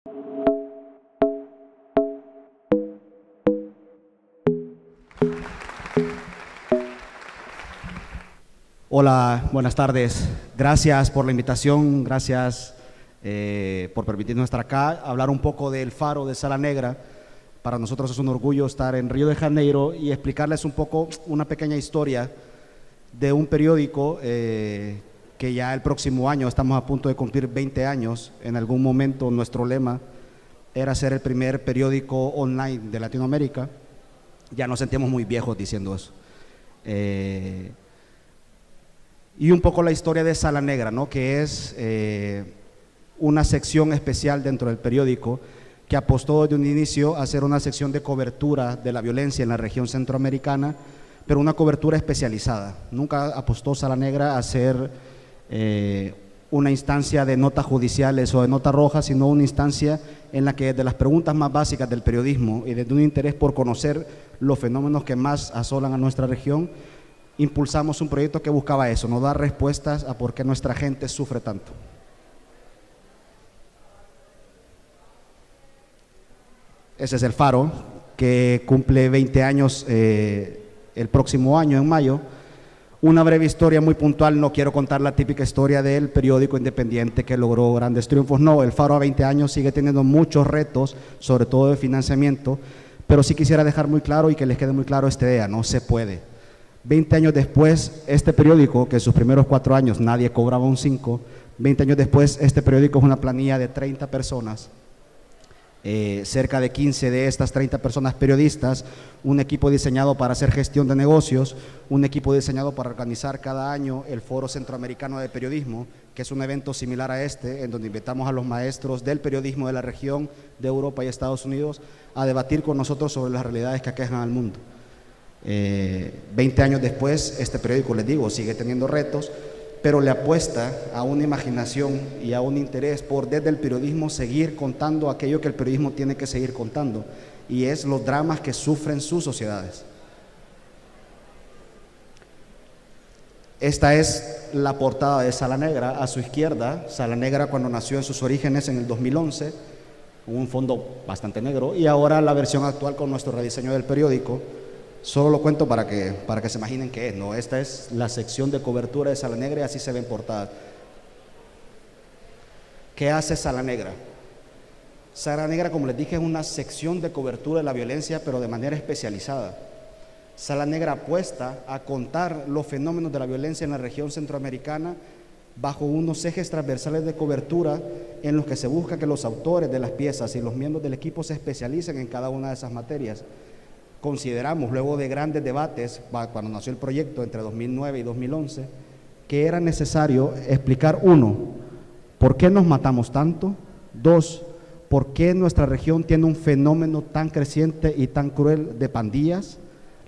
Hola, buenas tardes. Gracias por la invitación, gracias por permitirnos estar acá, hablar un poco del Faro de Sala Negra. Para nosotros es un orgullo estar en Río de Janeiro y explicarles un poco una pequeña historia de un periódico que ya el próximo año estamos a punto de cumplir 20 años. En algún momento nuestro lema era ser el primer periódico online de Latinoamérica. Ya nos sentimos muy viejos diciendo eso. Y un poco la historia de Sala Negra, ¿no? Que es una sección especial dentro del periódico que apostó desde un inicio a hacer una sección de cobertura de la violencia en la región centroamericana, pero una cobertura especializada. Nunca apostó Sala Negra a ser una instancia de notas judiciales o de nota roja, sino una instancia en la que desde las preguntas más básicas del periodismo y desde un interés por conocer los fenómenos que más asolan a nuestra región, impulsamos un proyecto que buscaba eso, no dar respuestas a por qué nuestra gente sufre tanto. Ese es el Faro, que cumple 20 años el próximo año, en mayo. Una breve historia muy puntual, no quiero contar la típica historia del periódico independiente que logró grandes triunfos, no, el Faro a 20 años sigue teniendo muchos retos, sobre todo de financiamiento, pero sí quisiera dejar muy claro y que les quede muy claro esta idea, no se puede. 20 años después, este periódico, que en sus primeros 4 años nadie cobraba un 5, 20 años después, este periódico es una planilla de 30 personas, cerca de 15 de estas 30 personas periodistas, un equipo diseñado para hacer gestión de negocios, un equipo diseñado para organizar cada año el Foro Centroamericano de Periodismo, que es un evento similar a este, en donde invitamos a los maestros del periodismo de la región, de Europa y Estados Unidos, a debatir con nosotros sobre las realidades que aquejan al mundo. 20 años después, este periódico, les digo, sigue teniendo retos, pero le apuesta a una imaginación y a un interés por desde el periodismo seguir contando aquello que el periodismo tiene que seguir contando, y es los dramas que sufren sus sociedades. Esta es la portada de Sala Negra. A su izquierda, Sala Negra cuando nació en sus orígenes en el 2011, un fondo bastante negro, y ahora la versión actual con nuestro rediseño del periódico. Solo lo cuento para que se imaginen qué es, ¿no? Esta es la sección de cobertura de Sala Negra y así se ven portadas. ¿Qué hace Sala Negra? Sala Negra, como les dije, es una sección de cobertura de la violencia, pero de manera especializada. Sala Negra apuesta a contar los fenómenos de la violencia en la región centroamericana bajo unos ejes transversales de cobertura en los que se busca que los autores de las piezas y los miembros del equipo se especialicen en cada una de esas materias. Consideramos, luego de grandes debates, cuando nació el proyecto entre 2009 y 2011, que era necesario explicar, uno, ¿por qué nos matamos tanto? Dos, ¿por qué nuestra región tiene un fenómeno tan creciente y tan cruel de pandillas?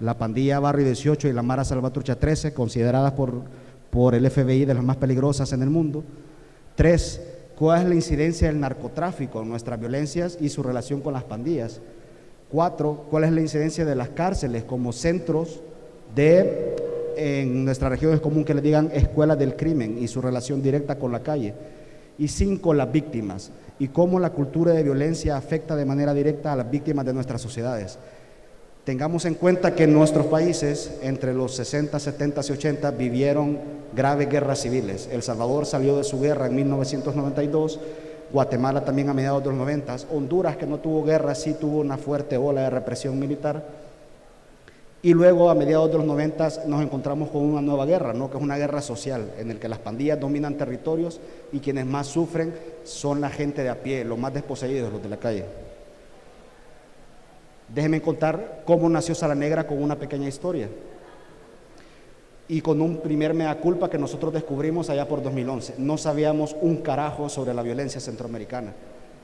La pandilla Barrio 18 y la Mara Salvatrucha 13, consideradas por el FBI de las más peligrosas en el mundo. Tres, ¿cuál es la incidencia del narcotráfico en nuestras violencias y su relación con las pandillas? 4, ¿cuál es la incidencia de las cárceles como centros en nuestra región es común que le digan escuelas del crimen y su relación directa con la calle? Y 5, las víctimas y cómo la cultura de violencia afecta de manera directa a las víctimas de nuestras sociedades. Tengamos en cuenta que en nuestros países, entre los 60, 70 y 80, vivieron graves guerras civiles. El Salvador salió de su guerra en 1992, Guatemala también a mediados de los 90, Honduras, que no tuvo guerra, sí tuvo una fuerte ola de represión militar, y luego a mediados de los 90 nos encontramos con una nueva guerra, ¿no? Que es una guerra social, en la que las pandillas dominan territorios y quienes más sufren son la gente de a pie, los más desposeídos, los de la calle. Déjenme contar cómo nació Sala Negra con una pequeña historia y con un primer mea culpa que nosotros descubrimos allá por 2011. No sabíamos un carajo sobre la violencia centroamericana,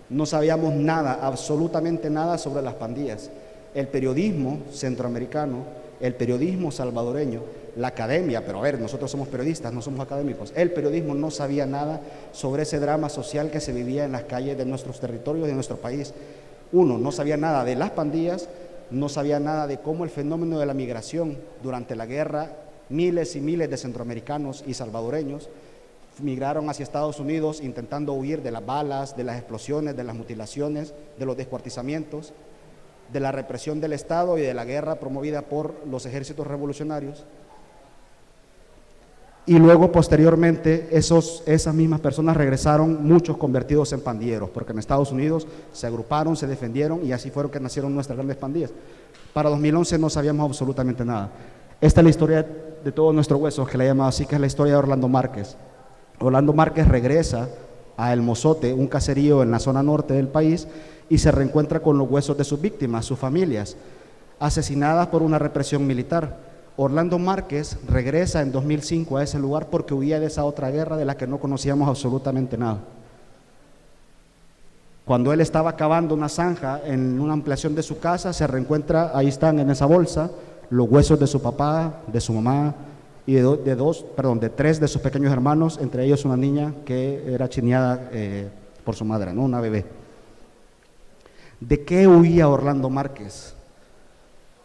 no sabíamos nada, absolutamente nada sobre las pandillas. El periodismo centroamericano, el periodismo salvadoreño, la academia, pero a ver, nosotros somos periodistas, no somos académicos, el periodismo no sabía nada sobre ese drama social que se vivía en las calles de nuestros territorios, de nuestro país. Uno, no sabía nada de las pandillas, no sabía nada de cómo el fenómeno de la migración durante la guerra, miles y miles de centroamericanos y salvadoreños migraron hacia Estados Unidos intentando huir de las balas, de las explosiones, de las mutilaciones, de los descuartizamientos, de la represión del Estado y de la guerra promovida por los ejércitos revolucionarios. Y luego, posteriormente, esas mismas personas regresaron, muchos convertidos en pandilleros, porque en Estados Unidos se agruparon, se defendieron y así fueron que nacieron nuestras grandes pandillas. Para 2011 no sabíamos absolutamente nada. Esta es la historia de todos nuestros huesos, que la he llamado así, que es la historia de Orlando Márquez. Orlando Márquez regresa a El Mozote, un caserío en la zona norte del país, y se reencuentra con los huesos de sus víctimas, sus familias, asesinadas por una represión militar. Orlando Márquez regresa en 2005 a ese lugar porque huía de esa otra guerra de la que no conocíamos absolutamente nada. Cuando él estaba cavando una zanja en una ampliación de su casa, se reencuentra, ahí están en esa bolsa, los huesos de su papá, de su mamá y de tres de sus pequeños hermanos, entre ellos una niña que era chineada por su madre, ¿no? Una bebé. ¿De qué huía Orlando Márquez?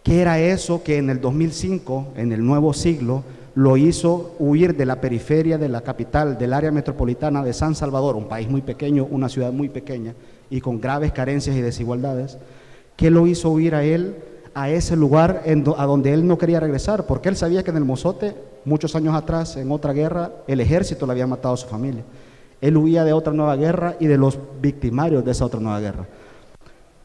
¿Qué era eso que en el 2005, en el nuevo siglo, lo hizo huir de la periferia de la capital, del área metropolitana de San Salvador, un país muy pequeño, una ciudad muy pequeña y con graves carencias y desigualdades? ¿Qué lo hizo huir a él, a ese lugar a donde él no quería regresar? Porque él sabía que en el Mozote, muchos años atrás, en otra guerra, el ejército le había matado a su familia. Él huía de otra nueva guerra y de los victimarios de esa otra nueva guerra.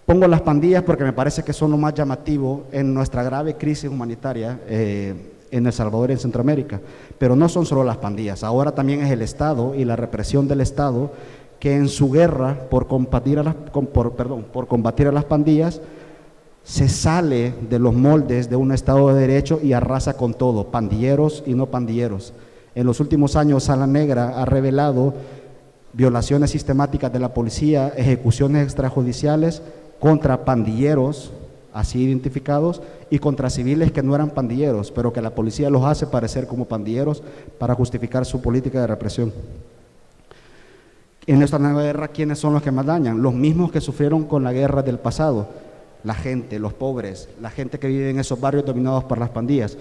Pongo las pandillas porque me parece que son lo más llamativo en nuestra grave crisis humanitaria en El Salvador y en Centroamérica. Pero no son solo las pandillas, ahora también es el Estado y la represión del Estado que en su guerra por combatir a las pandillas se sale de los moldes de un Estado de Derecho y arrasa con todo, pandilleros y no pandilleros. En los últimos años, Sala Negra ha revelado violaciones sistemáticas de la policía, ejecuciones extrajudiciales contra pandilleros, así identificados, y contra civiles que no eran pandilleros, pero que la policía los hace parecer como pandilleros para justificar su política de represión. En esta nueva guerra, ¿quiénes son los que más dañan? Los mismos que sufrieron con la guerra del pasado, la gente, los pobres, la gente que vive en esos barrios dominados por las pandillas.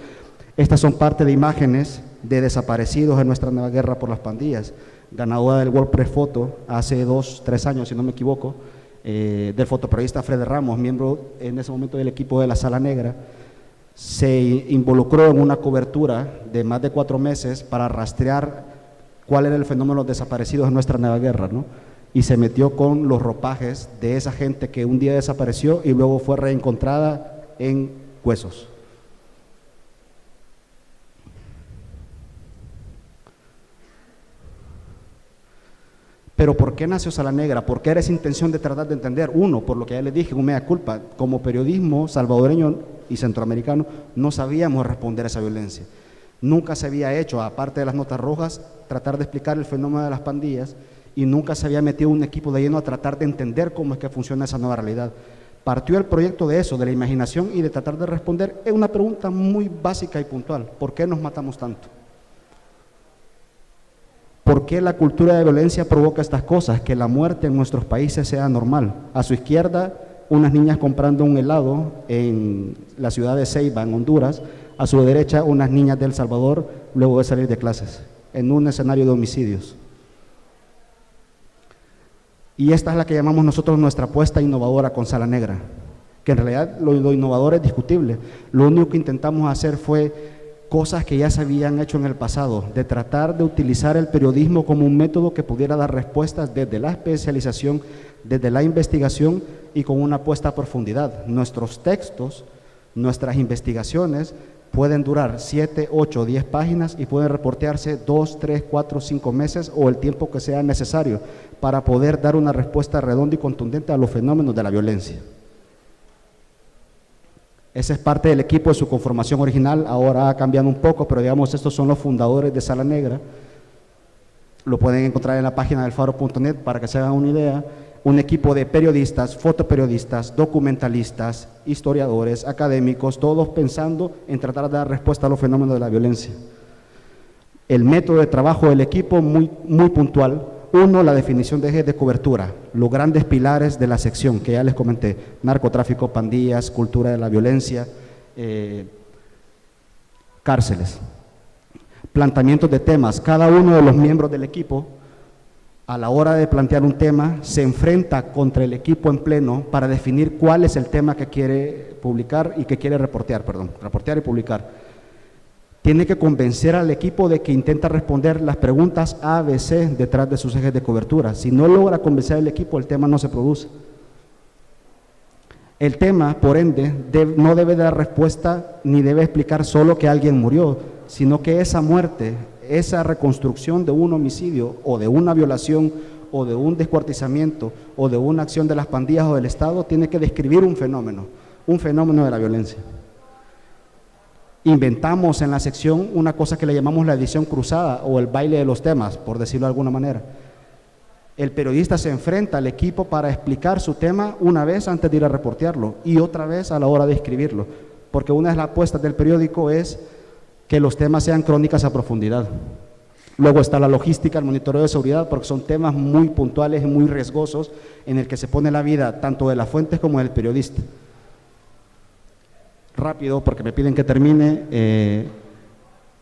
Estas son parte de imágenes de desaparecidos en nuestra nueva guerra por las pandillas, ganadora del World Press Photo hace 2-3 años, si no me equivoco, del fotoperiodista Fred Ramos, miembro en ese momento del equipo de la Sala Negra. Se involucró en una cobertura de más de 4 meses para rastrear cuál era el fenómeno de los desaparecidos en nuestra nueva guerra, ¿no? Y se metió con los ropajes de esa gente que un día desapareció y luego fue reencontrada en huesos. Pero ¿por qué nació Sala Negra? ¿Por qué era esa intención de tratar de entender? Uno, por lo que ya les dije, un mea culpa, como periodismo salvadoreño y centroamericano no sabíamos responder a esa violencia. Nunca se había hecho, aparte de las notas rojas, tratar de explicar el fenómeno de las pandillas, y nunca se había metido un equipo de lleno a tratar de entender cómo es que funciona esa nueva realidad. Partió el proyecto de eso, de la imaginación y de tratar de responder en una pregunta muy básica y puntual: ¿por qué nos matamos tanto? ¿Por qué la cultura de violencia provoca estas cosas? Que la muerte en nuestros países sea normal. A su izquierda, unas niñas comprando un helado en la ciudad de Ceiba, en Honduras. A su derecha, unas niñas de El Salvador luego de salir de clases, en un escenario de homicidios. Y esta es la que llamamos nosotros nuestra apuesta innovadora con Sala Negra, que en realidad lo innovador es discutible. Lo único que intentamos hacer fue cosas que ya se habían hecho en el pasado, de tratar de utilizar el periodismo como un método que pudiera dar respuestas desde la especialización, desde la investigación y con una apuesta a profundidad. Nuestros textos, nuestras investigaciones pueden durar 7, 8, 10 páginas y pueden reportearse 2, 3, 4, 5 meses o el tiempo que sea necesario para poder dar una respuesta redonda y contundente a los fenómenos de la violencia. Ese es parte del equipo de su conformación original, ahora ha cambiado un poco, pero digamos, estos son los fundadores de Sala Negra. Lo pueden encontrar en la página del faro.net para que se hagan una idea. Un equipo de periodistas, fotoperiodistas, documentalistas, historiadores, académicos, todos pensando en tratar de dar respuesta a los fenómenos de la violencia. El método de trabajo del equipo muy puntual. Uno, la definición de ejes de cobertura, los grandes pilares de la sección que ya les comenté: narcotráfico, pandillas, cultura de la violencia, cárceles. planteamientos de temas. Cada uno de los miembros del equipo, a la hora de plantear un tema, se enfrenta contra el equipo en pleno para definir cuál es el tema que quiere publicar y que quiere reportear y publicar. Tiene que convencer al equipo de que intenta responder las preguntas A, B, C detrás de sus ejes de cobertura. Si no logra convencer al equipo, el tema no se produce. El tema, por ende, no debe dar respuesta ni debe explicar solo que alguien murió, sino que esa muerte, esa reconstrucción de un homicidio o de una violación o de un descuartizamiento o de una acción de las pandillas o del Estado, tiene que describir un fenómeno de la violencia. Inventamos en la sección una cosa que le llamamos la edición cruzada o el baile de los temas, por decirlo de alguna manera. El periodista se enfrenta al equipo para explicar su tema una vez antes de ir a reportearlo y otra vez a la hora de escribirlo, porque una de las apuestas del periódico es que los temas sean crónicas a profundidad. Luego está la logística, el monitoreo de seguridad, porque son temas muy puntuales y muy riesgosos en el que se pone la vida tanto de las fuentes como del periodista. Rápido, porque me piden que termine,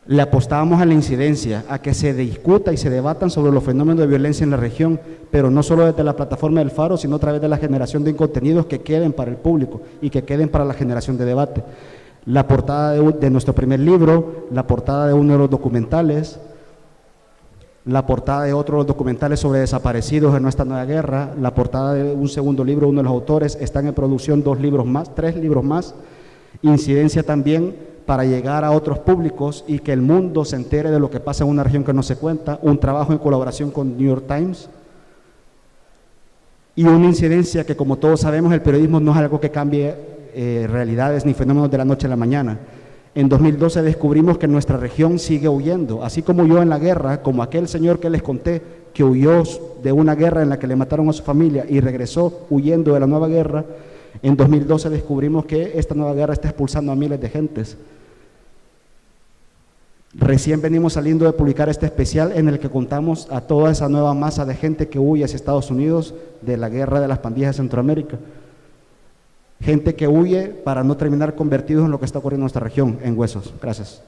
le apostábamos a la incidencia, a que se discuta y se debatan sobre los fenómenos de violencia en la región, pero no solo desde la plataforma del Faro, sino a través de la generación de contenidos que queden para el público y que queden para la generación de debate. La portada de nuestro primer libro, la portada de uno de los documentales, la portada de otro de los documentales sobre desaparecidos en nuestra nueva guerra, la portada de un segundo libro, uno de los autores, están en producción 3 libros más, incidencia también para llegar a otros públicos y que el mundo se entere de lo que pasa en una región que no se cuenta, un trabajo en colaboración con New York Times y una incidencia que, como todos sabemos, el periodismo no es algo que cambie realidades ni fenómenos de la noche a la mañana. En 2012 descubrimos que nuestra región sigue huyendo, así como huyó en la guerra, como aquel señor que les conté que huyó de una guerra en la que le mataron a su familia y regresó huyendo de la nueva guerra. En 2012 descubrimos que esta nueva guerra está expulsando a miles de gentes. Recién venimos saliendo de publicar este especial en el que contamos a toda esa nueva masa de gente que huye hacia Estados Unidos de la guerra de las pandillas de Centroamérica. Gente que huye para no terminar convertidos en lo que está ocurriendo en nuestra región, en huesos. Gracias.